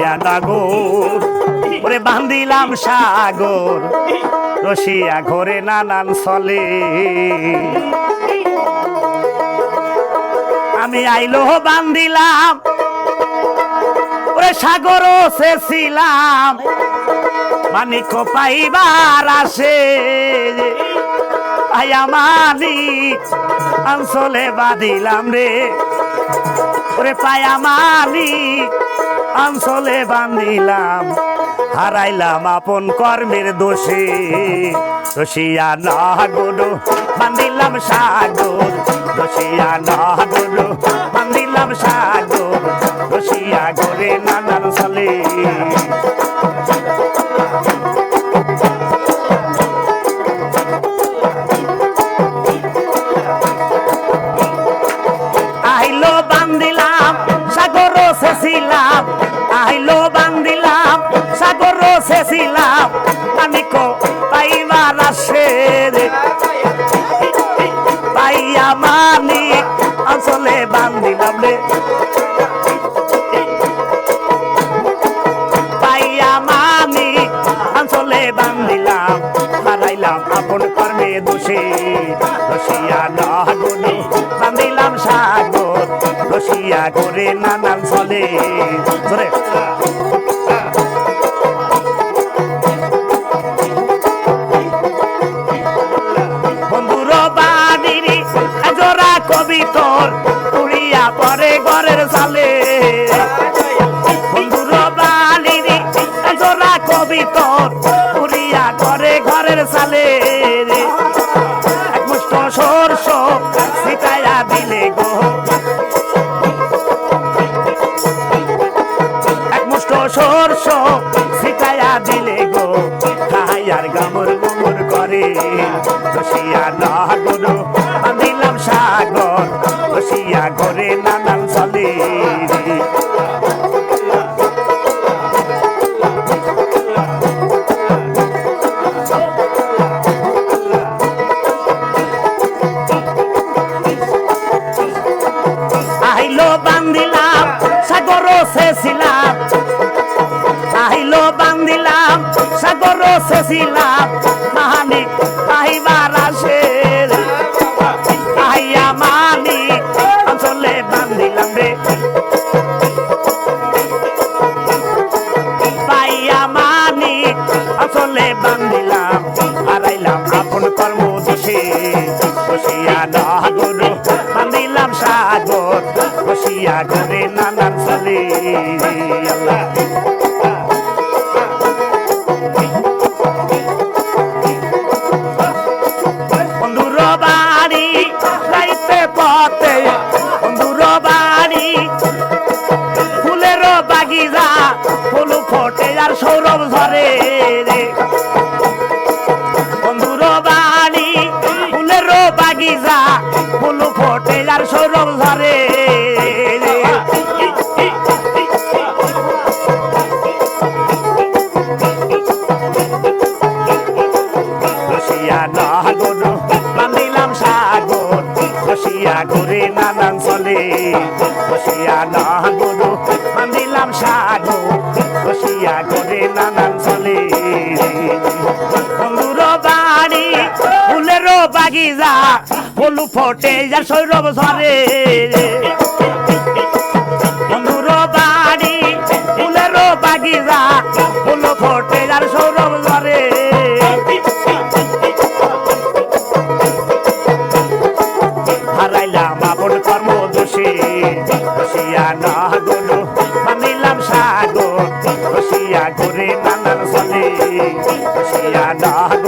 রসিয়া নাগর ওরে বান্ধিলাম সাগর রসিয়া ঘরে নানান চলে আমি আইলো বান্ধিলাম ওরে সাগর শেছিলাম মানিক পাইবার আসে আয়া মানিক অঞ্চলে বাঁধিলাম রে ওরে পায়া মানিক অঞ্চলে বাঁধিলাম হারাইলাম আপন কর্মের দোষে রসিয়া নাগর বাঁধিলাম সাগর রসিয়া নাগর বাঁধিলাম সাগর রসিয়া ঘরে নানান চলে আইলো বান্ধিলাম সাগর শেছিলাম আইলো বান্ধিলাম সাগর শেছিলাম মানিক পাইবার আসে রে পাইয়া মানিক অঞ্চলে বান্ধিলাম রে পাইয়া মানিক অঞ্চলে বান্ধিলাম হারাইলাম আপন কর্মে দোষে রসিয়া নাগর বান্ধিলাম সাগর রসিয়া ঘরে নানান চলে ধরে বন্ধুর বাড়ির জোড়া কবিতর উড়িয়া পরে ঘরের চালে বন্ধুর বাড়ির জোড়া কবিতর উড়িয়া করে ঘরের চালে এক মুষ্ট সরষ ছিটাইয়া দিলে গো এক মুষ্ট সরষ ছিটাইয়া দিলে গো খাইয়ার গামর গুমর করে রসিয়া নাগর বাঁধিলাম সাগর রসিয়া ঘরে নানান চলে আইলো বান্ধিলাম সাগর শেছিলাম আইলো বান্ধিলাম সাগর শেছিলাম মানিক পাইবার আসে আইয়া মানিক অঞ্চলে বান্ধিলাম রে পাইয়া মানিক অঞ্চলে বান্ধিলাম হারাইলাম আপন কর্ম দোষে রসিয়া নাগর বান্ধিলাম সাগর রসিয়া ঘরে নানান চলে আল্লাহ বন্ধুর বাড়ি যাইতে পথে বন্ধুর বাড়ি ফুলের বাগিচা ফুল ফোটে আর সৌরভ ঝরে রে বন্ধুর বাড়ি ফুলের বাগিচা ফুল ফোটে আর সৌরভ ঝরে রসিয়া নাগর বাঁধিলাম সাগর রসিয়া ঘরে নানান চলে রসিয়া নাগর বাঁধিলাম সাগর রসিয়া ঘরে নানান চলে বন্ধুর বাড়ি ফুলের বাগিচা ফুল ফোটে যার সৌরভ ঝরে বন্ধুর বাড়ি ফুলের বাগিচা ফুল ফোটে যার সৌরভ ঝরে হারাইলাম আপন কর্ম দোষে রসিয়া নাগর বাঁধিলাম সাগর রসিয়া ঘরে নানান চলে রসিয়া নাগর